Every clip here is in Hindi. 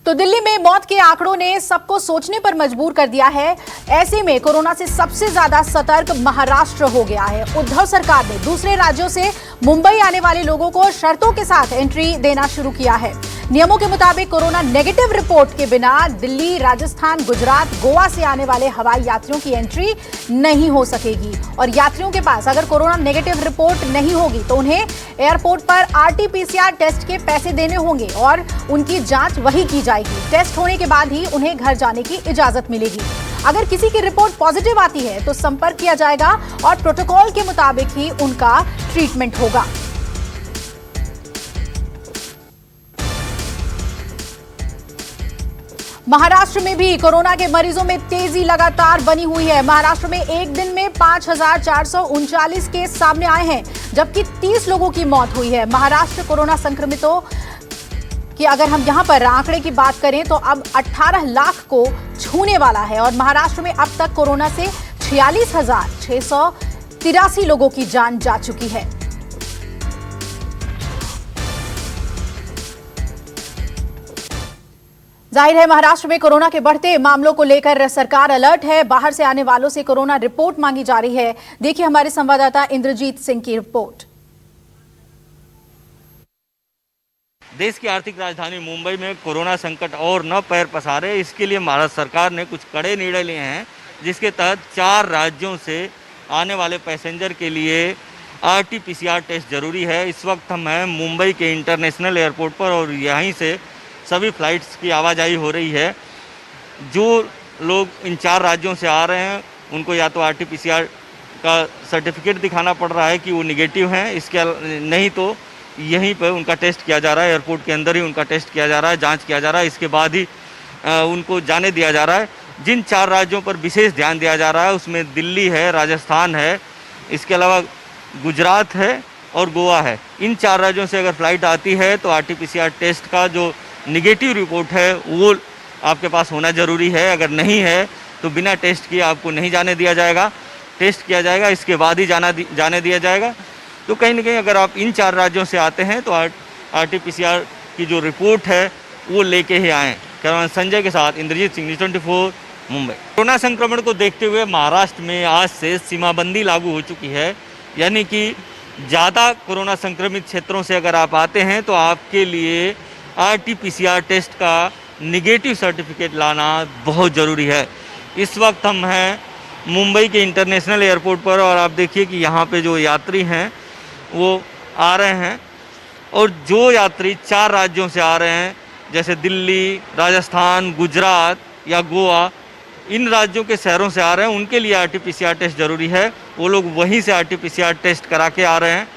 तो दिल्ली में मौत के आंकड़ों ने सबको सोचने पर मजबूर कर दिया है। ऐसे में कोरोना से सबसे ज्यादा सतर्क महाराष्ट्र हो गया है। उद्धव सरकार ने दूसरे राज्यों से मुंबई आने वाले लोगों को शर्तों के साथ एंट्री देना शुरू किया है। नियमों के मुताबिक कोरोना नेगेटिव रिपोर्ट के बिना दिल्ली, राजस्थान, गुजरात, गोवा से आने वाले हवाई यात्रियों की एंट्री नहीं हो सकेगी। और यात्रियों के पास अगर कोरोना नेगेटिव रिपोर्ट नहीं होगी तो उन्हें एयरपोर्ट पर RT-PCR टेस्ट के पैसे देने होंगे और उनकी जांच वही की जाएगी। टेस्ट होने के बाद ही उन्हें घर जाने की इजाजत मिलेगी। अगर किसी की रिपोर्ट पॉजिटिव आती है तो संपर्क किया जाएगा और प्रोटोकॉल के मुताबिक ही उनका ट्रीटमेंट होगा। महाराष्ट्र में भी कोरोना के मरीजों में तेजी लगातार बनी हुई है। महाराष्ट्र में एक दिन में 5,439 केस सामने आए हैं, जबकि 30 लोगों की मौत हुई है। महाराष्ट्र कोरोना संक्रमितों की अगर हम यहां पर आंकड़े की बात करें तो अब 18 लाख को छूने वाला है और महाराष्ट्र में अब तक कोरोना से 46,683 लोगों की जान जा चुकी है। जाहिर है महाराष्ट्र में कोरोना के बढ़ते मामलों को लेकर सरकार अलर्ट है। बाहर से आने वालों से कोरोना रिपोर्ट मांगी जा रही है। देखिए हमारे संवाददाता इंद्रजीत सिंह की रिपोर्ट। देश की आर्थिक राजधानी मुंबई में कोरोना संकट और न पैर पसारे, इसके लिए महाराष्ट्र सरकार ने कुछ कड़े निर्णय लिए हैं, जिसके तहत 4 राज्यों से आने वाले पैसेंजर के लिए RT-PCR टेस्ट जरूरी है। इस वक्त हम हैं मुंबई के इंटरनेशनल एयरपोर्ट पर और यहीं से सभी फ्लाइट्स की आवाजाही हो रही है। जो लोग इन 4 राज्यों से आ रहे हैं उनको या तो RT-PCR का सर्टिफिकेट दिखाना पड़ रहा है कि वो निगेटिव हैं, इसके नहीं तो यहीं पर उनका टेस्ट किया जा रहा है। एयरपोर्ट के अंदर ही उनका टेस्ट किया जा रहा है, जांच किया जा रहा है, इसके बाद ही उनको जाने दिया जा रहा है। जिन 4 राज्यों पर विशेष ध्यान दिया जा रहा है उसमें दिल्ली है, राजस्थान है, इसके अलावा गुजरात है और गोवा है। इन 4 राज्यों से अगर फ्लाइट आती है तो RT-PCR टेस्ट का जो निगेटिव रिपोर्ट है वो आपके पास होना ज़रूरी है। अगर नहीं है तो बिना टेस्ट किए आपको नहीं जाने दिया जाएगा। टेस्ट किया जाएगा, इसके बाद ही जाने दिया जाएगा। तो कहीं ना कहीं अगर आप इन 4 राज्यों से आते हैं तो RT-PCR की जो रिपोर्ट है वो लेके ही आएँ। कैमरामैन संजय के साथ इंद्रजीत सिंह, न्यूज़ 24 मुंबई। कोरोना संक्रमण को देखते हुए महाराष्ट्र में आज से सीमाबंदी लागू हो चुकी है, यानी कि ज़्यादा कोरोना संक्रमित क्षेत्रों से अगर आप आते हैं तो आपके लिए RT-PCR टेस्ट का निगेटिव सर्टिफिकेट लाना बहुत ज़रूरी है। इस वक्त हम हैं मुंबई के इंटरनेशनल एयरपोर्ट पर और आप देखिए कि यहाँ पे जो यात्री हैं वो आ रहे हैं और जो यात्री 4 राज्यों से आ रहे हैं जैसे दिल्ली, राजस्थान, गुजरात या गोवा, इन राज्यों के शहरों से आ रहे हैं उनके लिए RT-PCR टेस्ट ज़रूरी है। वो लोग वहीं से RT-PCR टेस्ट करा के आ रहे हैं।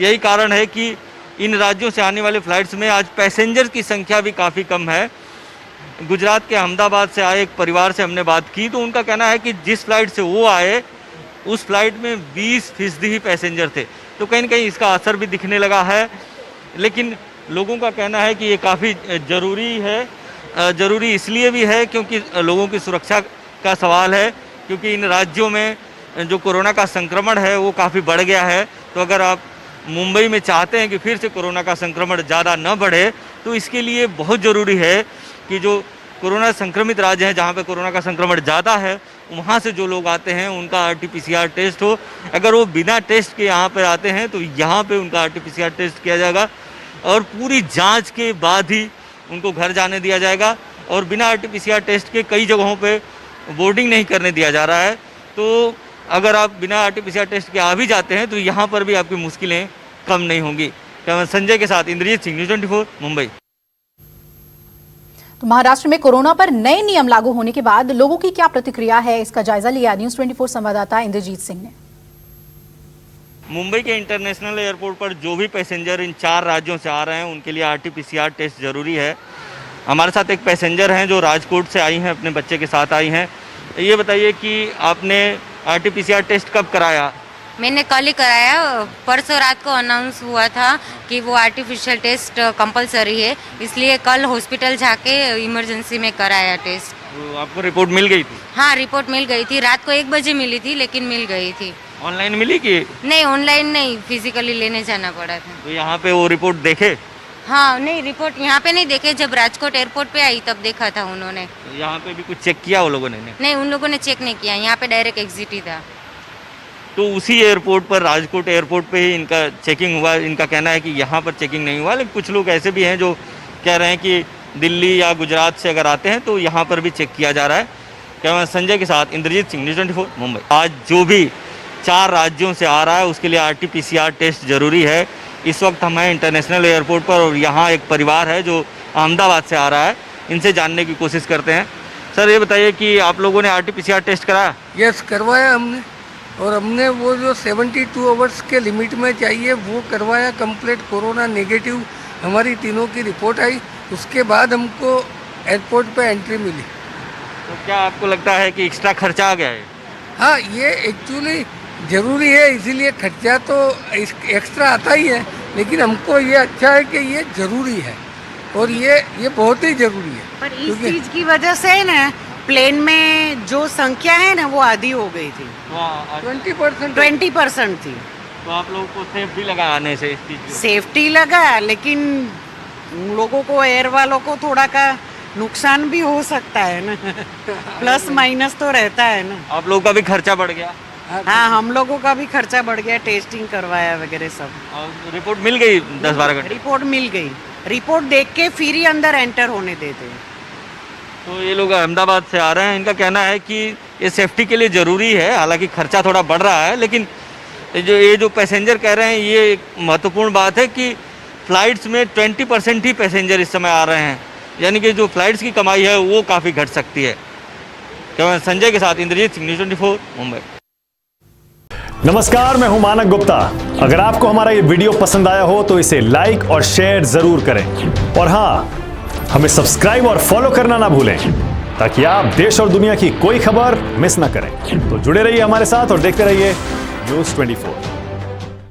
यही कारण है कि इन राज्यों से आने वाले फ़्लाइट्स में आज पैसेंजर की संख्या भी काफ़ी कम है। गुजरात के अहमदाबाद से आए एक परिवार से हमने बात की तो उनका कहना है कि जिस फ्लाइट से वो आए उस फ्लाइट में 20% ही पैसेंजर थे। तो कहीं ना कहीं इसका असर भी दिखने लगा है, लेकिन लोगों का कहना है कि ये काफ़ी ज़रूरी है। ज़रूरी इसलिए भी है क्योंकि लोगों की सुरक्षा का सवाल है, क्योंकि इन राज्यों में जो कोरोना का संक्रमण है वो काफ़ी बढ़ गया है। तो अगर आप मुंबई में चाहते हैं कि फिर से कोरोना का संक्रमण ज़्यादा न बढ़े तो इसके लिए बहुत ज़रूरी है कि जो कोरोना संक्रमित राज्य हैं जहाँ पे कोरोना का संक्रमण ज़्यादा है वहाँ से जो लोग आते हैं उनका RT-PCR टेस्ट हो। अगर वो बिना टेस्ट के यहाँ पर आते हैं तो यहाँ पे उनका RT-PCR टेस्ट किया जाएगा और पूरी जांच के बाद ही उनको घर जाने दिया जाएगा। और बिना RT-PCR टेस्ट के कई जगहों पे बोर्डिंग नहीं करने दिया जा रहा है। तो अगर आप बिना RT-PCR टेस्ट के आ भी जाते हैं तो यहाँ पर भी आपकी मुश्किलें कम नहीं होंगी। कैमरामैन संजय के साथ इंद्रजीत सिंह, न्यूज़ 24 मुंबई। तो महाराष्ट्र में कोरोना पर नए नियम लागू होने के बाद लोगों की क्या प्रतिक्रिया है, इसका जायजा लिया न्यूज़ 24 संवाददाता इंद्रजीत सिंह ने। मुंबई के इंटरनेशनल एयरपोर्ट पर जो भी पैसेंजर इन 4 राज्यों से आ रहे हैं उनके लिए RT-PCR टेस्ट ज़रूरी है। हमारे साथ एक पैसेंजर हैं जो राजकोट से आई हैं, अपने बच्चे के साथ आई हैं। ये बताइए कि आपने RT-PCR टेस्ट कब कराया? मैंने कल ही कराया। परसों रात को अनाउंस हुआ था कि वो आर्टिफिशियल टेस्ट कंपलसरी है, इसलिए कल हॉस्पिटल जाके इमरजेंसी में कराया टेस्ट। तो आपको रिपोर्ट मिल गई थी? हाँ, रिपोर्ट मिल गई थी। रात को 1 बजे मिली थी, लेकिन मिल गई थी। ऑनलाइन मिली कि? नहीं, ऑनलाइन नहीं, फिजिकली लेने जाना पड़ा था। तो यहाँ पे वो रिपोर्ट देखे? हाँ नहीं, रिपोर्ट यहाँ पे नहीं देखे, जब राजकोट एयरपोर्ट पे आई तब देखा था उन्होंने। यहाँ पे भी कुछ चेक किया वो लोगों ने? नहीं, उन लोगों ने चेक नहीं किया, यहाँ पे डायरेक्ट एग्जिट ही था। तो उसी एयरपोर्ट पर, राजकोट एयरपोर्ट पे ही इनका चेकिंग हुआ। इनका कहना है कि यहाँ पर चेकिंग नहीं हुआ, लेकिन कुछ लोग ऐसे भी हैं जो कह रहे हैं कि दिल्ली या गुजरात से अगर आते हैं तो यहाँ पर भी चेक किया जा रहा है। कैमरा संजय के साथ इंद्रजीत सिंह, न्यूज़ 24 मुंबई। आज जो भी 4 राज्यों से आ रहा है उसके लिए RT-PCR टेस्ट ज़रूरी है। इस वक्त हम हैं इंटरनेशनल एयरपोर्ट पर और यहाँ एक परिवार है जो अहमदाबाद से आ रहा है, इनसे जानने की कोशिश करते हैं। सर ये बताइए कि आप लोगों ने RT-PCR टेस्ट कराया? यस, करवाया हमने, और हमने वो जो 72 आवर्स के लिमिट में चाहिए वो करवाया कंप्लीट। कोरोना नेगेटिव हमारी तीनों की रिपोर्ट आई, उसके बाद हमको एयरपोर्ट पे एंट्री मिली। तो क्या आपको लगता है कि एक्स्ट्रा खर्चा आ गया है? हाँ, ये एक्चुअली ज़रूरी है, इसीलिए खर्चा तो एक्स्ट्रा आता ही है, लेकिन हमको ये अच्छा है कि ये ज़रूरी है और ये बहुत ही ज़रूरी है। पर इस चीज़ की वजह से ना प्लेन में जो संख्या है ना वो आधी हो गई थी, 20% थी। तो आप लोगों को सेफ्टी लगा आने से? इस चीज़ की सेफ्टी लगा, लेकिन लोगों को, एयर वालों को थोड़ा का नुकसान भी हो सकता है ना। प्लस माइनस तो रहता है ना। आप लोगों का भी खर्चा बढ़ गया? हाँ, हम लोगों का भी खर्चा बढ़ गया, टेस्टिंग करवाया वगैरह सब। और रिपोर्ट मिल गई 10-12 घंटे? रिपोर्ट मिल गई, रिपोर्ट देख के फिर ही अंदर एंटर होने देते हैं। तो ये लोग अहमदाबाद से आ रहे हैं, इनका कहना है कि ये सेफ्टी के लिए ज़रूरी है, हालांकि खर्चा थोड़ा बढ़ रहा है, लेकिन ये जो पैसेंजर कह रहे हैं ये एक महत्वपूर्ण बात है कि फ़्लाइट्स में 20% ही पैसेंजर इस समय आ रहे हैं, यानी कि जो फ़्लाइट्स की कमाई है वो काफ़ी घट सकती है। कैमरा संजय के साथ इंद्रजीत सिंह, न्यूज़ 24 मुंबई। नमस्कार, मैं हूं मानक गुप्ता। अगर आपको हमारा ये वीडियो पसंद आया हो तो इसे लाइक और शेयर जरूर करें, और हाँ, हमें सब्सक्राइब और फॉलो करना ना भूलें ताकि आप देश और दुनिया की कोई खबर मिस ना करें। तो जुड़े रहिए हमारे साथ और देखते रहिए न्यूज़ 24।